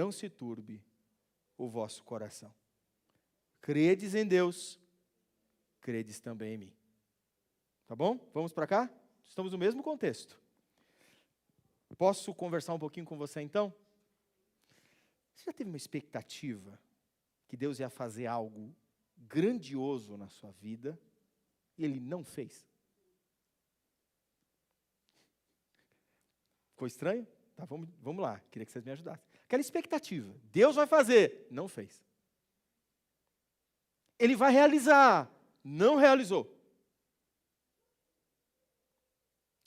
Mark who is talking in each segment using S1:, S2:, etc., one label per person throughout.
S1: não se turbe o vosso coração. Credes em Deus, credes também em mim. Tá bom? Vamos para cá? Estamos no mesmo contexto. Posso conversar um pouquinho com você então? Você já teve uma expectativa que Deus ia fazer algo grandioso na sua vida e Ele não fez? Ficou estranho? Tá, vamos lá, queria que vocês me ajudassem. Aquela expectativa, Deus vai fazer, não fez. Ele vai realizar, não realizou.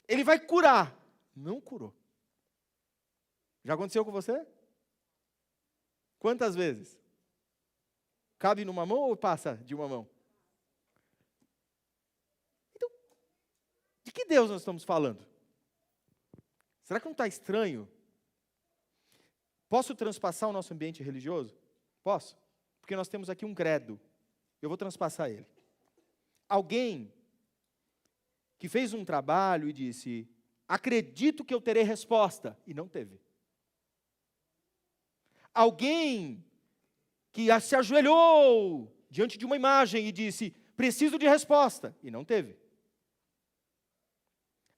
S1: Ele vai curar, não curou. Já aconteceu com você? Quantas vezes? Cabe numa mão ou passa de uma mão? Então, de que Deus nós estamos falando? Será que não está estranho? Posso transpassar o nosso ambiente religioso? Posso? Porque nós temos aqui um credo. Eu vou transpassar ele. Alguém que fez um trabalho e disse, acredito que eu terei resposta, e não teve. Alguém que se ajoelhou diante de uma imagem e disse, preciso de resposta, e não teve.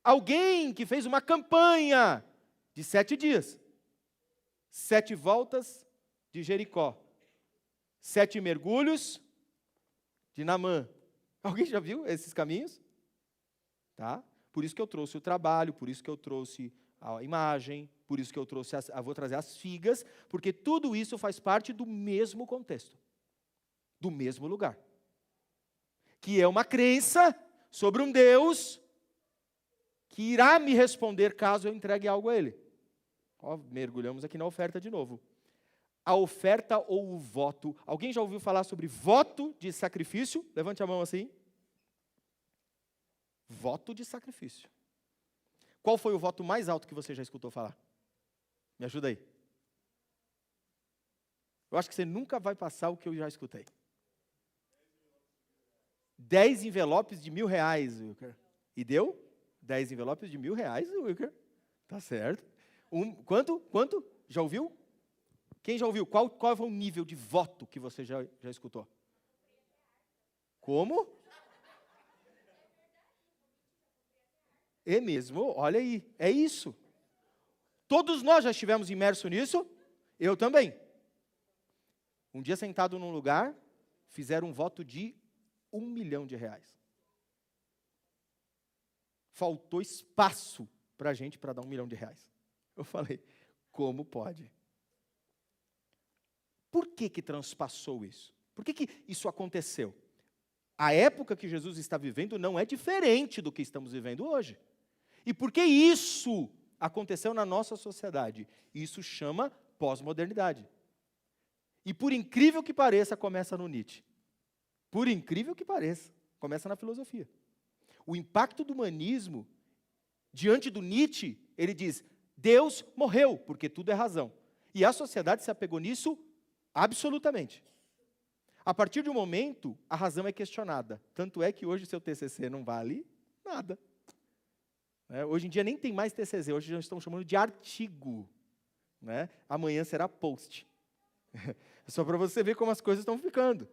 S1: Alguém que fez uma campanha de 7 dias, 7 voltas de Jericó, 7 mergulhos de Naamã. Alguém já viu esses caminhos? Tá? Por isso que eu trouxe o trabalho, por isso que eu trouxe a imagem, por isso que eu trouxe, vou trazer as figas, porque tudo isso faz parte do mesmo contexto, do mesmo lugar. Que é uma crença sobre um Deus que irá me responder caso eu entregue algo a Ele. Ó, mergulhamos aqui na oferta de novo. A oferta ou o voto. Alguém já ouviu falar sobre voto de sacrifício? Levante a mão assim. Voto de sacrifício. Qual foi o voto mais alto que você já escutou falar? Me ajuda aí. Eu acho que você nunca vai passar o que eu já escutei. 10 envelopes de R$1.000, Wilker. E deu? 10 envelopes de R$1.000, Wilker. Tá certo. Quanto? Já ouviu? Quem já ouviu? Qual é o nível de voto que você já escutou? Como? É mesmo? Olha aí, é isso. Todos nós já estivemos imersos nisso, eu também. Um dia sentado num lugar, fizeram um voto de R$1 milhão. Faltou espaço para a gente para dar R$1 milhão. Eu falei, como pode? Por que transpassou isso? Por que isso aconteceu? A época que Jesus está vivendo não é diferente do que estamos vivendo hoje. E por que isso aconteceu na nossa sociedade? Isso chama pós-modernidade. E por incrível que pareça, começa no Nietzsche. Por incrível que pareça, começa na filosofia. O impacto do humanismo, diante do Nietzsche, ele diz, Deus morreu, porque tudo é razão. E a sociedade se apegou nisso absolutamente. A partir de um momento, a razão é questionada. Tanto é que hoje o seu TCC não vale nada. Hoje em dia nem tem mais TCC, hoje já estão chamando de artigo. Amanhã será post. Só para você ver como as coisas estão ficando.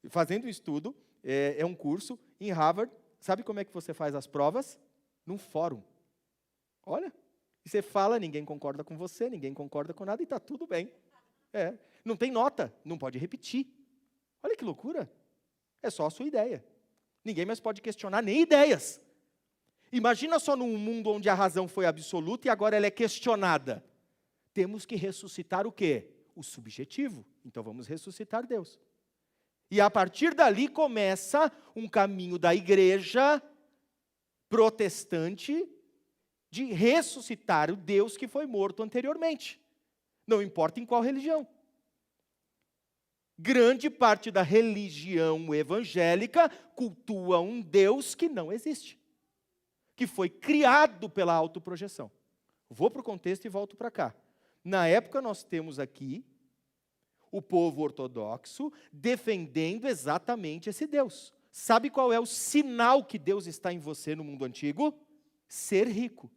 S1: Fazendo o estudo, é um curso em Harvard. Sabe como é que você faz as provas? Num fórum. Olha, e você fala, ninguém concorda com você, ninguém concorda com nada e está tudo bem. Não tem nota, não pode repetir. Olha que loucura. É só a sua ideia. Ninguém mais pode questionar nem ideias. Imagina só num mundo onde a razão foi absoluta e agora ela é questionada. Temos que ressuscitar o quê? O subjetivo. Então vamos ressuscitar Deus. E a partir dali começa um caminho da igreja protestante de ressuscitar o Deus que foi morto anteriormente. Não importa em qual religião. Grande parte da religião evangélica cultua um Deus que não existe, que foi criado pela autoprojeção. Vou para o contexto e volto para cá. Na época nós temos aqui o povo ortodoxo defendendo exatamente esse Deus. Sabe qual é o sinal que Deus está em você no mundo antigo? Ser rico.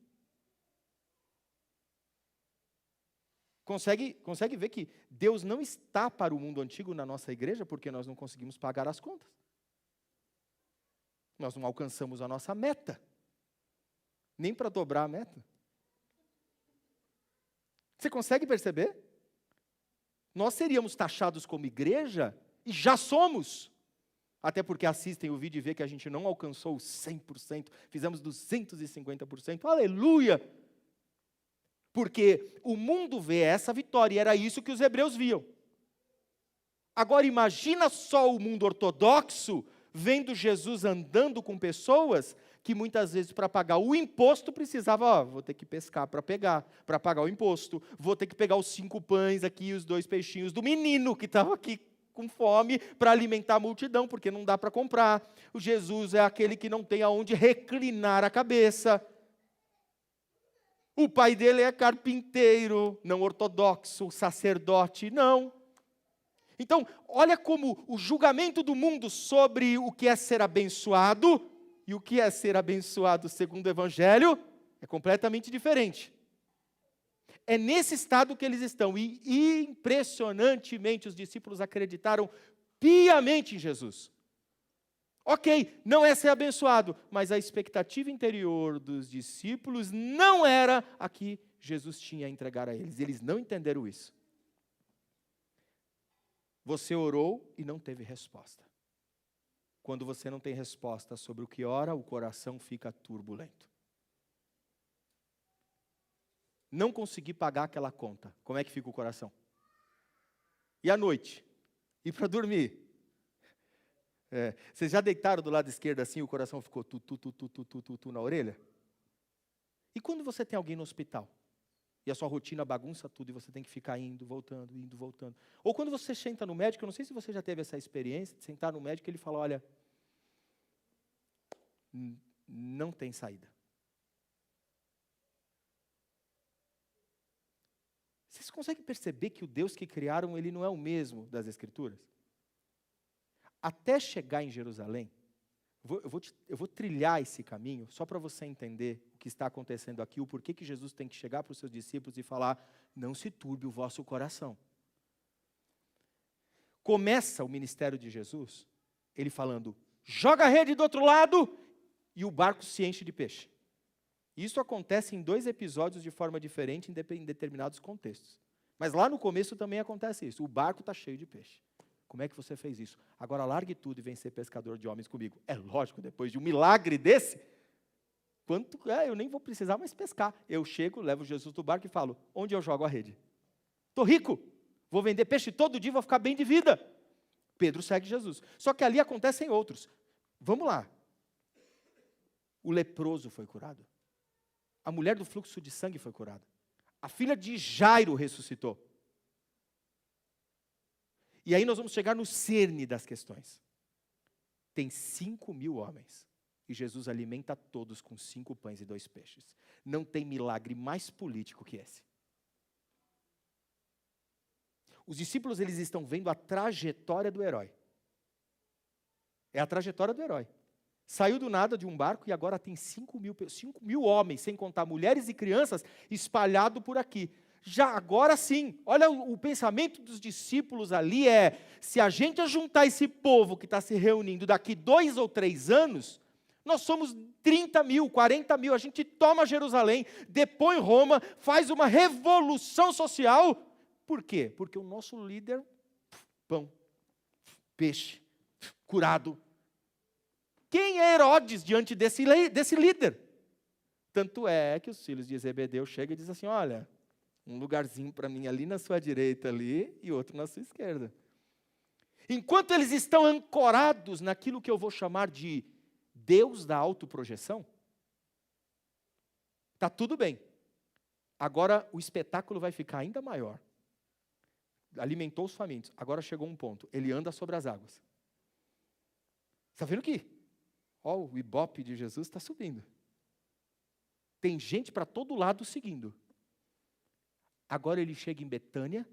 S1: Consegue ver que Deus não está para o mundo antigo na nossa igreja porque nós não conseguimos pagar as contas. Nós não alcançamos a nossa meta. Nem para dobrar a meta. Você consegue perceber? Nós seríamos taxados como igreja, e já somos. Até porque assistem o vídeo e vê que a gente não alcançou 100%, fizemos 250%, aleluia! Porque o mundo vê essa vitória, e era isso que os hebreus viam. Agora imagina só o mundo ortodoxo, vendo Jesus andando com pessoas, que muitas vezes para pagar o imposto precisava, vou ter que pescar para pagar o imposto, vou ter que pegar os 5 pães aqui, os 2 peixinhos do menino que estava aqui com fome para alimentar a multidão, porque não dá para comprar. O Jesus é aquele que não tem aonde reclinar a cabeça. O pai dele é carpinteiro, não ortodoxo, sacerdote, não. Então, olha como o julgamento do mundo sobre o que é ser abençoado e o que é ser abençoado segundo o Evangelho é completamente diferente. É nesse estado que eles estão, e impressionantemente os discípulos acreditaram piamente em Jesus. Ok, não é ser abençoado, mas a expectativa interior dos discípulos não era a que Jesus tinha a entregar a eles. Eles não entenderam isso. Você orou e não teve resposta. Quando você não tem resposta sobre o que ora, o coração fica turbulento. Não consegui pagar aquela conta. Como é que fica o coração? E à noite? E para dormir? Vocês já deitaram do lado esquerdo assim, o coração ficou tu na orelha? E quando você tem alguém no hospital? E a sua rotina bagunça tudo, e você tem que ficar indo, voltando. Ou quando você senta no médico, eu não sei se você já teve essa experiência, de sentar no médico e ele fala, olha, não tem saída. Vocês conseguem perceber que o Deus que criaram, ele não é o mesmo das Escrituras? Até chegar em Jerusalém, eu vou trilhar esse caminho, só para você entender o que está acontecendo aqui, o porquê que Jesus tem que chegar para os seus discípulos e falar, não se turbe o vosso coração. Começa o ministério de Jesus, ele falando, joga a rede do outro lado, e o barco se enche de peixe. Isso acontece em 2 episódios de forma diferente em determinados contextos. Mas lá no começo também acontece isso, o barco está cheio de peixe. Como é que você fez isso? Agora largue tudo e vem ser pescador de homens comigo. É lógico, depois de um milagre desse, eu nem vou precisar mais pescar. Eu chego, levo Jesus do barco e falo, onde eu jogo a rede? Estou rico, vou vender peixe todo dia, vou ficar bem de vida. Pedro segue Jesus. Só que ali acontecem outros. Vamos lá. O leproso foi curado. A mulher do fluxo de sangue foi curada. A filha de Jairo ressuscitou. E aí nós vamos chegar no cerne das questões. Tem 5.000 homens. E Jesus alimenta todos com 5 pães e 2 peixes. Não tem milagre mais político que esse. Os discípulos, eles estão vendo a trajetória do herói. É a trajetória do herói. Saiu do nada de um barco e agora tem 5.000 homens, sem contar mulheres e crianças, espalhados por aqui. Já agora sim, olha o pensamento dos discípulos ali se a gente juntar esse povo que está se reunindo daqui 2 ou 3 anos, nós somos 30.000, 40.000, a gente toma Jerusalém, depõe Roma, faz uma revolução social. Por quê? Porque o nosso líder, pão, peixe, curado. Quem é Herodes diante desse líder? Tanto é que os filhos de Zebedeu chegam e dizem assim, olha, um lugarzinho para mim ali na sua direita ali e outro na sua esquerda. Enquanto eles estão ancorados naquilo que eu vou chamar de Deus da autoprojeção, está tudo bem. Agora o espetáculo vai ficar ainda maior. Alimentou os famintos. Agora chegou um ponto. Ele anda sobre as águas. Está vendo aqui? O ibope de Jesus está subindo. Tem gente para todo lado seguindo. Agora ele chega em Betânia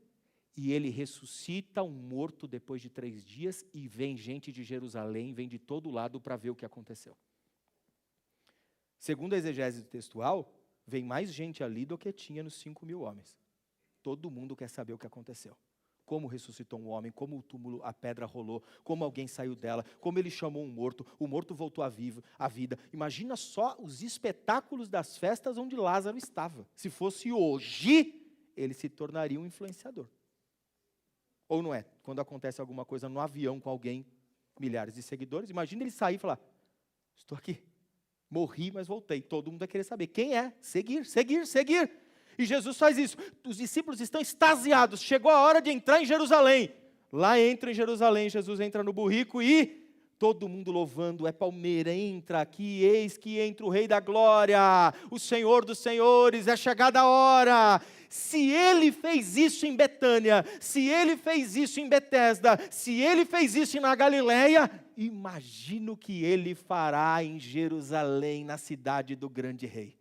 S1: e ele ressuscita um morto depois de 3 dias e vem gente de Jerusalém, vem de todo lado para ver o que aconteceu. Segundo a exegese textual, vem mais gente ali do que tinha nos 5.000 homens. Todo mundo quer saber o que aconteceu. Como ressuscitou um homem, como o túmulo, a pedra rolou, como alguém saiu dela, como ele chamou um morto, o morto voltou à vida. Imagina só os espetáculos das festas onde Lázaro estava. Se fosse hoje, ele se tornaria um influenciador. Ou não é? Quando acontece alguma coisa no avião com alguém, milhares de seguidores, imagina ele sair e falar, estou aqui, morri, mas voltei. Todo mundo vai querer saber quem é. Seguir. E Jesus faz isso. Os discípulos estão extasiados. Chegou a hora de entrar em Jerusalém. Lá entra em Jerusalém, Jesus entra no burrico e todo mundo louvando, é palmeira, entra aqui, eis que entra o Rei da Glória, o Senhor dos Senhores, é chegada a hora. Se ele fez isso em Betânia, se ele fez isso em Betesda, se ele fez isso na Galileia, imagino o que ele fará em Jerusalém, na cidade do grande rei.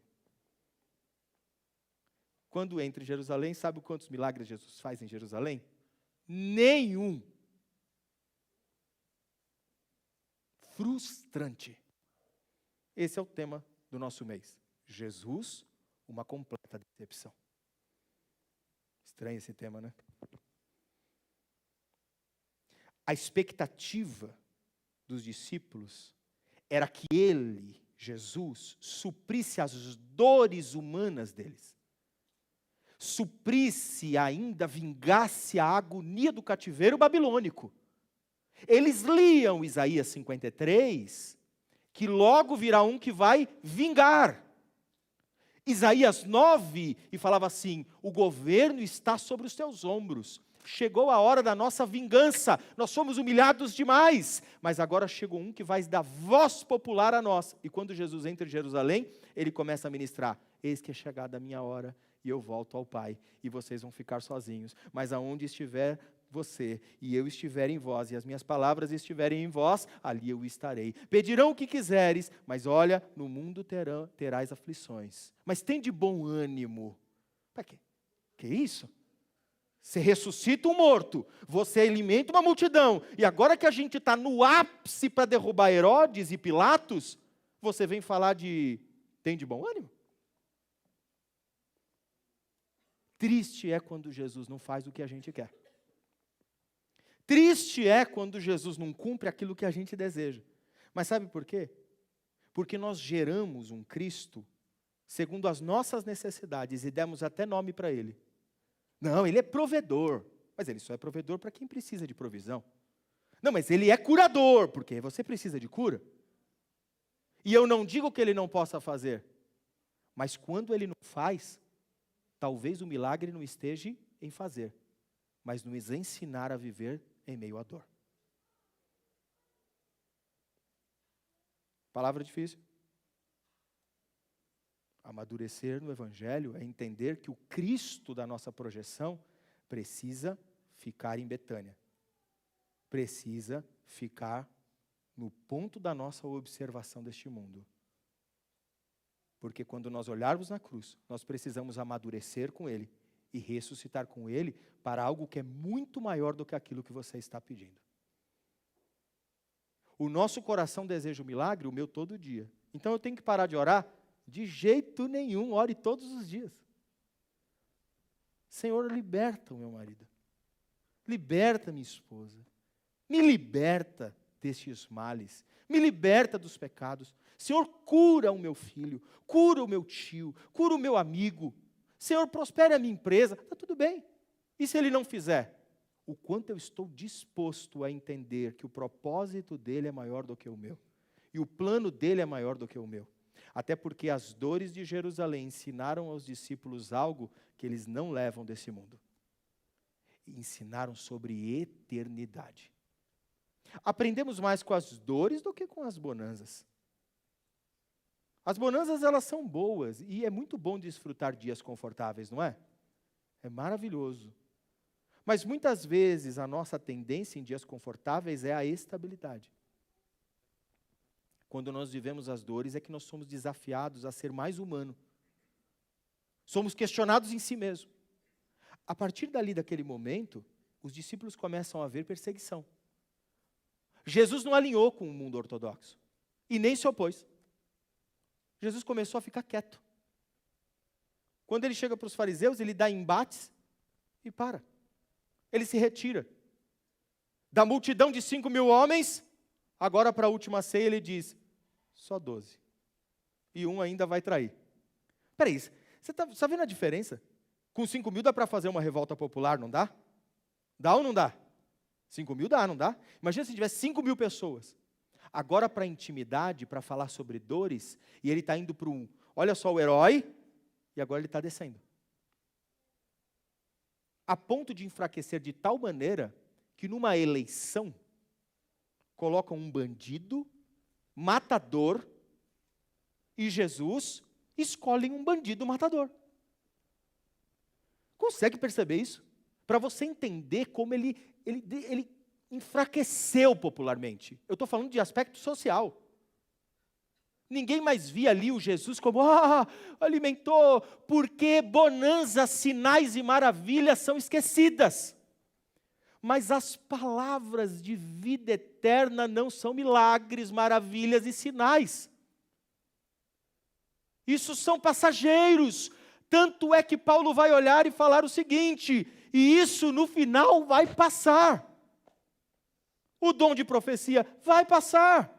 S1: Quando entra em Jerusalém, sabe quantos milagres Jesus faz em Jerusalém? Nenhum. Frustrante. Esse é o tema do nosso mês. Jesus, uma completa decepção. Estranho esse tema, né? A expectativa dos discípulos era que ele, Jesus, suprisse as dores humanas deles. Suprisse ainda, vingasse a agonia do cativeiro babilônico. Eles liam Isaías 53, que logo virá um que vai vingar. Isaías 9, e falava assim, o governo está sobre os teus ombros. Chegou a hora da nossa vingança, nós somos humilhados demais, mas agora chegou um que vai dar voz popular a nós. E quando Jesus entra em Jerusalém, ele começa a ministrar, eis que é chegada a minha hora, e eu volto ao Pai, e vocês vão ficar sozinhos. Mas aonde estiver você, e eu estiver em vós, e as minhas palavras estiverem em vós, ali eu estarei. Pedirão o que quiseres, mas olha, no mundo terás aflições. Mas tem de bom ânimo. Para quê? Que isso? Você ressuscita um morto, você alimenta uma multidão, e agora que a gente está no ápice para derrubar Herodes e Pilatos, você vem falar de, tem de bom ânimo? Triste é quando Jesus não faz o que a gente quer. Triste é quando Jesus não cumpre aquilo que a gente deseja. Mas sabe por quê? Porque nós geramos um Cristo segundo as nossas necessidades e demos até nome para Ele. Não, Ele é provedor. Mas Ele só é provedor para quem precisa de provisão. Não, mas Ele é curador, porque você precisa de cura. E eu não digo que Ele não possa fazer. Mas quando Ele não faz, talvez o milagre não esteja em fazer, mas nos ensinar a viver em meio à dor. Palavra difícil. Amadurecer no Evangelho é entender que o Cristo da nossa projeção precisa ficar em Betânia. Precisa ficar no ponto da nossa observação deste mundo. Porque quando nós olharmos na cruz, nós precisamos amadurecer com Ele e ressuscitar com Ele para algo que é muito maior do que aquilo que você está pedindo. O nosso coração deseja o milagre, o meu todo dia. Então eu tenho que parar de orar? De jeito nenhum, ore todos os dias. Senhor, liberta o meu marido. Liberta minha esposa. Me liberta destes males. Me liberta dos pecados. Senhor, cura o meu filho, cura o meu tio, cura o meu amigo. Senhor, prospere a minha empresa. Está tudo bem. E se ele não fizer? O quanto eu estou disposto a entender que o propósito dele é maior do que o meu. E o plano dele é maior do que o meu. Até porque as dores de Jerusalém ensinaram aos discípulos algo que eles não levam desse mundo. E ensinaram sobre eternidade. Aprendemos mais com as dores do que com as bonanças. As bonanças, elas são boas, e é muito bom desfrutar dias confortáveis, não é? É maravilhoso. Mas muitas vezes a nossa tendência em dias confortáveis é a estabilidade. Quando nós vivemos as dores, é que nós somos desafiados a ser mais humano. Somos questionados em si mesmo. A partir dali, daquele momento, os discípulos começam a ver perseguição. Jesus não alinhou com o mundo ortodoxo, e nem se opôs. Jesus começou a ficar quieto. Quando ele chega para os fariseus, ele dá embates, e para. Ele se retira. Da multidão de 5.000 homens, agora para a última ceia ele diz, só 12. E um ainda vai trair. Peraí, você está vendo a diferença? Com 5.000 dá para fazer uma revolta popular, não dá? Dá ou não dá? 5.000 dá, não dá? Imagina se tivesse 5.000 pessoas. Agora para a intimidade, para falar sobre dores, e ele está indo para um, olha só o herói, e agora ele está descendo. A ponto de enfraquecer de tal maneira, que numa eleição, colocam um bandido, matador, e Jesus escolhem um bandido matador. Consegue perceber isso? Para você entender como ele enfraqueceu popularmente. Eu estou falando de aspecto social. Ninguém mais via ali o Jesus como, alimentou, porque bonanças, sinais e maravilhas são esquecidas. Mas as palavras de vida eterna não são milagres, maravilhas e sinais. Isso são passageiros. Tanto é que Paulo vai olhar e falar o seguinte, e isso no final vai passar. O dom de profecia vai passar.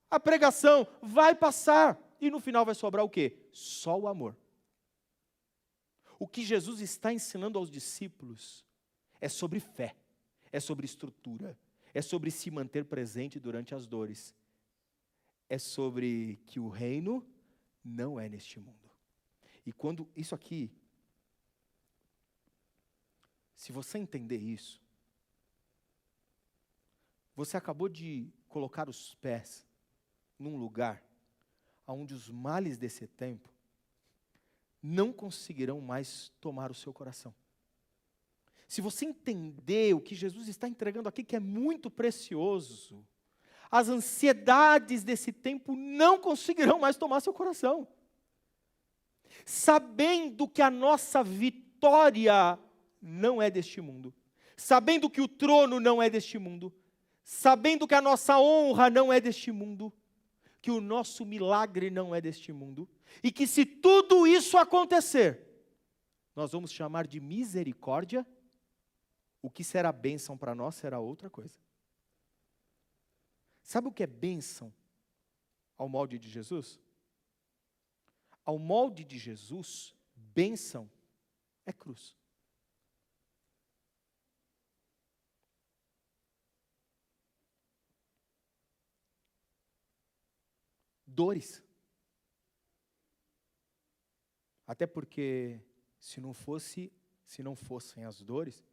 S1: A pregação vai passar. E no final vai sobrar o quê? Só o amor. O que Jesus está ensinando aos discípulos é sobre fé, é sobre estrutura, é sobre se manter presente durante as dores. É sobre que o reino não é neste mundo. E quando isso aqui, se você entender isso, você acabou de colocar os pés num lugar onde os males desse tempo não conseguirão mais tomar o seu coração. Se você entender o que Jesus está entregando aqui, que é muito precioso, as ansiedades desse tempo não conseguirão mais tomar seu coração. Sabendo que a nossa vitória não é deste mundo, sabendo que o trono não é deste mundo, sabendo que a nossa honra não é deste mundo, que o nosso milagre não é deste mundo, e que se tudo isso acontecer, nós vamos chamar de misericórdia, o que será bênção para nós será outra coisa. Sabe o que é bênção ao molde de Jesus? Ao molde de Jesus, bênção é cruz. Dores. Até porque se não fossem as dores,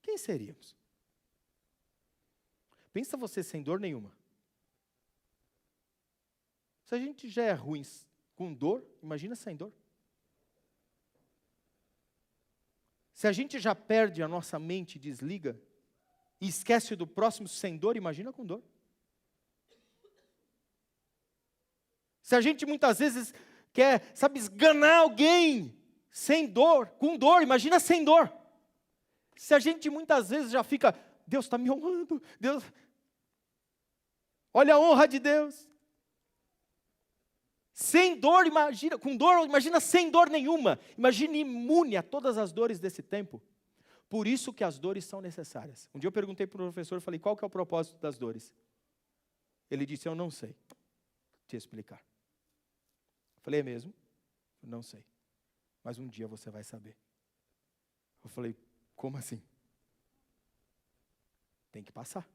S1: quem seríamos? Pensa você sem dor nenhuma. Se a gente já é ruim com dor, imagina sem dor. Se a gente já perde a nossa mente, desliga, e esquece do próximo sem dor, imagina com dor. Se a gente muitas vezes quer, esganar alguém sem dor, com dor, imagina sem dor. Se a gente muitas vezes já fica, Deus está me honrando, Deus, olha a honra de Deus. Sem dor, imagina, com dor, imagina sem dor nenhuma. Imagine imune a todas as dores desse tempo. Por isso que as dores são necessárias. Um dia eu perguntei para o professor, falei, qual que é o propósito das dores? Ele disse, eu não sei te explicar. Eu falei, é mesmo? Eu não sei. Mas um dia você vai saber. Eu falei, como assim? Tem que passar.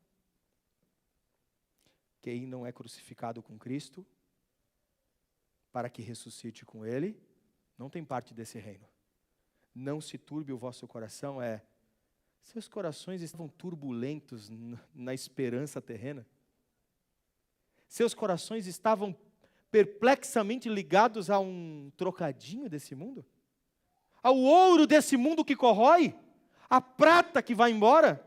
S1: Quem não é crucificado com Cristo, para que ressuscite com Ele, não tem parte desse reino. Não se turbe o vosso coração, seus corações estavam turbulentos na esperança terrena. Seus corações estavam perplexamente ligados a um trocadinho desse mundo? Ao ouro desse mundo que corrói? A prata que vai embora?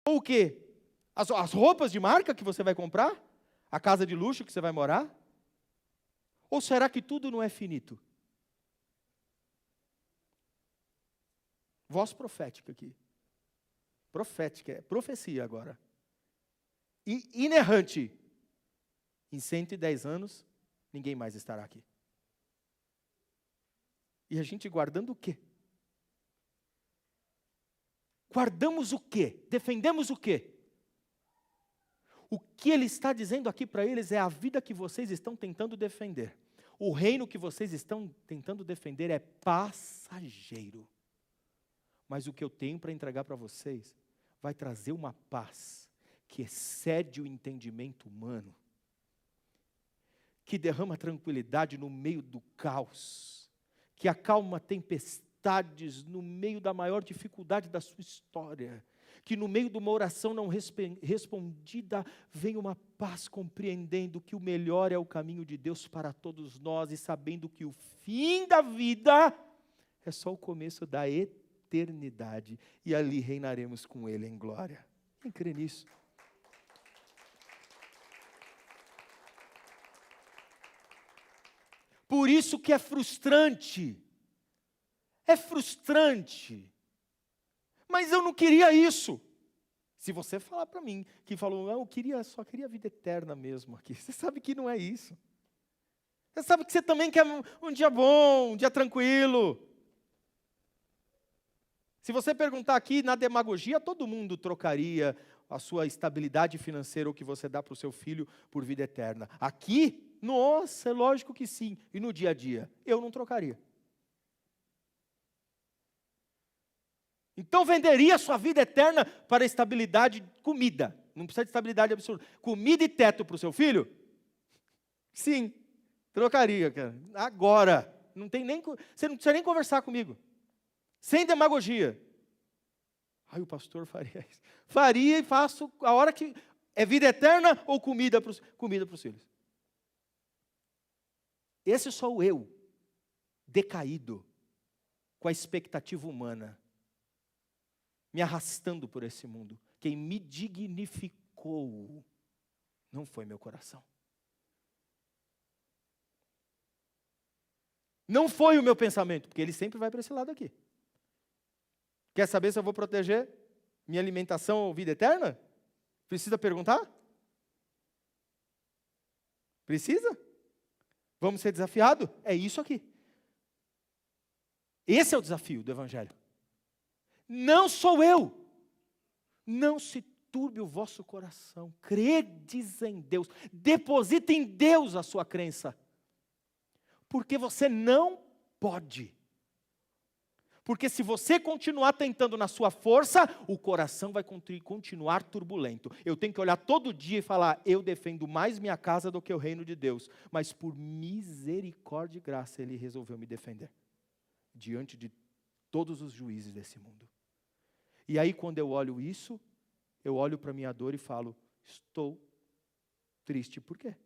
S1: Ou o quê? As roupas de marca que você vai comprar? A casa de luxo que você vai morar? Ou será que tudo não é finito? Voz profética aqui. Profética, é profecia agora. E inerrante. Em 110 anos, ninguém mais estará aqui. E a gente guardando o quê? Guardamos o quê? Defendemos o quê? O que ele está dizendo aqui para eles é a vida que vocês estão tentando defender. O reino que vocês estão tentando defender é passageiro. Mas o que eu tenho para entregar para vocês vai trazer uma paz que excede o entendimento humano, que derrama tranquilidade no meio do caos, que acalma tempestades no meio da maior dificuldade da sua história, que no meio de uma oração não respondida, vem uma paz compreendendo que o melhor é o caminho de Deus para todos nós e sabendo que o fim da vida é só o começo da eternidade e ali reinaremos com Ele em glória. Quem crê nisso? Por isso que é frustrante. É frustrante. Mas eu não queria isso. Se você falar para mim, que falou, eu só queria a vida eterna mesmo aqui. Você sabe que não é isso. Você sabe que você também quer um dia bom, um dia tranquilo. Se você perguntar aqui na demagogia, todo mundo trocaria a sua estabilidade financeira, o que você dá para o seu filho, por vida eterna. Aqui, nossa, é lógico que sim. E no dia a dia, eu não trocaria. Então venderia a sua vida eterna para estabilidade de comida. Não precisa de estabilidade absoluta. Comida e teto para o seu filho? Sim, trocaria, cara. Agora. Você não precisa nem conversar comigo. Sem demagogia. Aí o pastor faria isso. Faria e faço a hora que... É vida eterna ou comida para os filhos? Esse sou eu, decaído, com a expectativa humana, me arrastando por esse mundo. Quem me dignificou não foi meu coração. Não foi o meu pensamento, porque ele sempre vai para esse lado aqui. Quer saber se eu vou proteger minha alimentação ou vida eterna? Precisa perguntar? Precisa? Vamos ser desafiados? É isso aqui. Esse é o desafio do Evangelho. Não sou eu. Não se turbe o vosso coração. Credes em Deus. Deposita em Deus a sua crença. Porque você não pode. Porque se você continuar tentando na sua força, o coração vai continuar turbulento. Eu tenho que olhar todo dia e falar, eu defendo mais minha casa do que o reino de Deus. Mas por misericórdia e graça, Ele resolveu me defender. Diante de todos os juízes desse mundo. E aí quando eu olho isso, eu olho para a minha dor e falo, estou triste, por quê?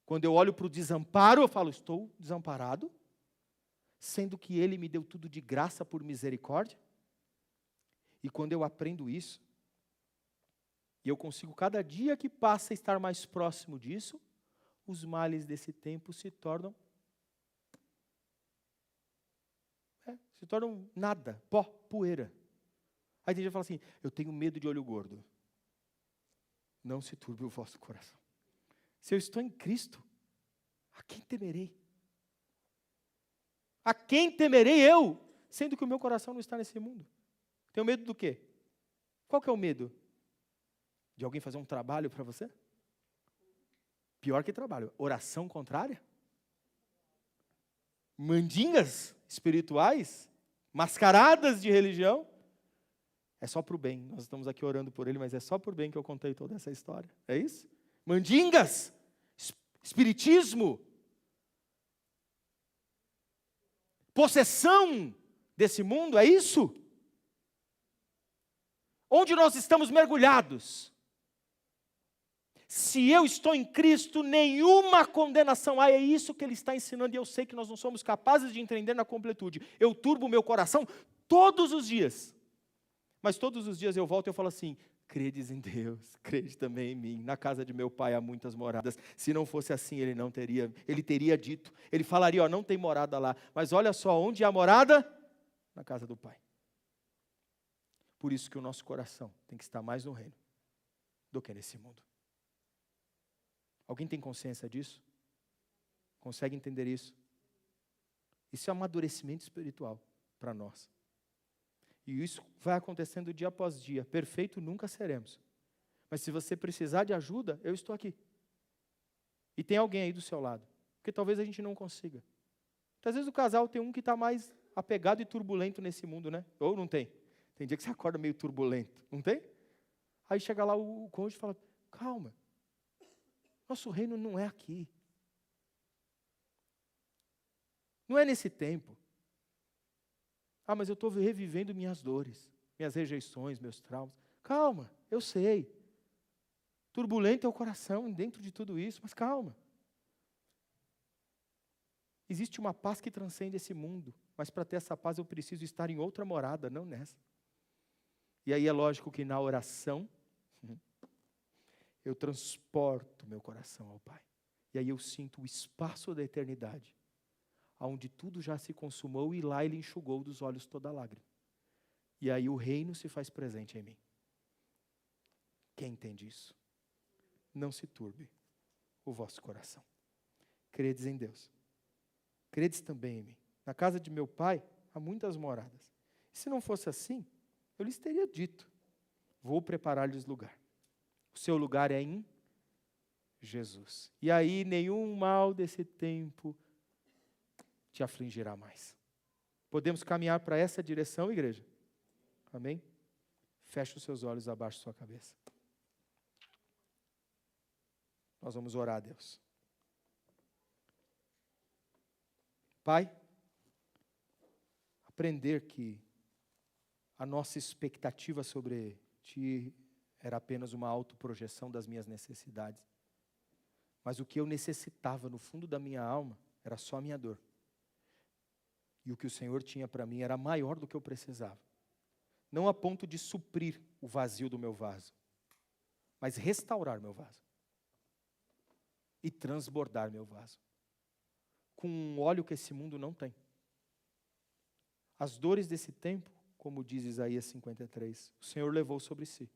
S1: Quando eu olho para o desamparo, eu falo, estou desamparado, sendo que Ele me deu tudo de graça por misericórdia. E quando eu aprendo isso, e eu consigo cada dia que passa estar mais próximo disso, os males desse tempo se tornam nada, pó, poeira. Aí tem gente que fala assim, eu tenho medo de olho gordo. Não se turbe o vosso coração. Se eu estou em Cristo, a quem temerei? A quem temerei eu, sendo que o meu coração não está nesse mundo? Tenho medo do quê? Qual que é o medo? De alguém fazer um trabalho para você? Pior que trabalho, oração contrária? Mandingas espirituais? Mascaradas de religião? É só para o bem, nós estamos aqui orando por ele, mas é só por bem que eu contei toda essa história, é isso? Mandingas, espiritismo, possessão desse mundo, é isso? Onde nós estamos mergulhados? Se eu estou em Cristo, nenhuma condenação há, é isso que ele está ensinando, e eu sei que nós não somos capazes de entender na completude. Eu turbo o meu coração todos os dias, mas todos os dias eu volto e eu falo assim, credes em Deus, crede também em mim, na casa de meu pai há muitas moradas, se não fosse assim ele teria dito, ele falaria, não tem morada lá, mas olha só, onde há morada? Na casa do pai. Por isso que o nosso coração tem que estar mais no reino do que nesse mundo. Alguém tem consciência disso? Consegue entender isso? Isso é amadurecimento espiritual para nós. E isso vai acontecendo dia após dia. Perfeito nunca seremos. Mas se você precisar de ajuda, eu estou aqui. E tem alguém aí do seu lado. Porque talvez a gente não consiga. Às vezes o casal tem um que está mais apegado e turbulento nesse mundo, né? Ou não tem? Tem dia que você acorda meio turbulento, não tem? Aí chega lá o cônjuge e fala, calma, nosso reino não é aqui. Não é nesse tempo. Ah, mas eu estou revivendo minhas dores, minhas rejeições, meus traumas. Calma, eu sei. Turbulento é o coração dentro de tudo isso, mas calma. Existe uma paz que transcende esse mundo, mas para ter essa paz eu preciso estar em outra morada, não nessa. E aí é lógico que na oração, eu transporto meu coração ao Pai. E aí eu sinto o espaço da eternidade, onde tudo já se consumou e lá Ele enxugou dos olhos toda lágrima. E aí o reino se faz presente em mim. Quem entende isso? Não se turbe o vosso coração. Credes em Deus. Credes também em mim. Na casa de meu Pai há muitas moradas. E se não fosse assim, eu lhes teria dito, vou preparar-lhes lugar. O seu lugar é em Jesus. E aí nenhum mal desse tempo te afligirá mais. Podemos caminhar para essa direção, igreja? Amém? Feche os seus olhos abaixo da sua cabeça. Nós vamos orar a Deus. Pai, aprender que a nossa expectativa sobre Ti era apenas uma autoprojeção das minhas necessidades. Mas o que eu necessitava no fundo da minha alma era só a minha dor. E o que o Senhor tinha para mim era maior do que eu precisava. Não a ponto de suprir o vazio do meu vaso, mas restaurar meu vaso. E transbordar meu vaso. Com um óleo que esse mundo não tem. As dores desse tempo, como diz Isaías 53, o Senhor levou sobre si.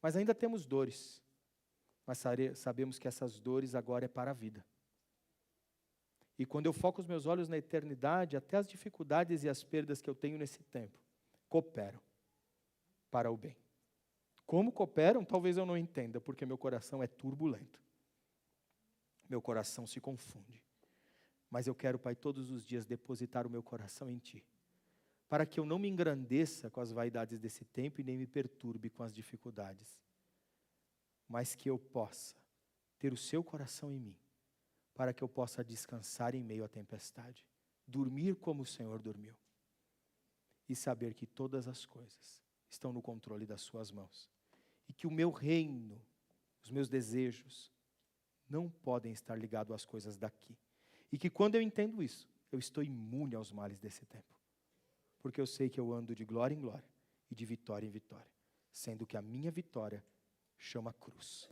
S1: Mas ainda temos dores. Mas sabemos que essas dores agora é para a vida. E quando eu foco os meus olhos na eternidade, até as dificuldades e as perdas que eu tenho nesse tempo, cooperam para o bem. Como cooperam, talvez eu não entenda, porque meu coração é turbulento. Meu coração se confunde. Mas eu quero, Pai, todos os dias depositar o meu coração em Ti, para que eu não me engrandeça com as vaidades desse tempo e nem me perturbe com as dificuldades, mas que eu possa ter o Seu coração em mim, para que eu possa descansar em meio à tempestade, dormir como o Senhor dormiu, e saber que todas as coisas estão no controle das Suas mãos, e que o meu reino, os meus desejos, não podem estar ligados às coisas daqui. E que quando eu entendo isso, eu estou imune aos males desse tempo. Porque eu sei que eu ando de glória em glória e de vitória em vitória, sendo que a minha vitória chama cruz.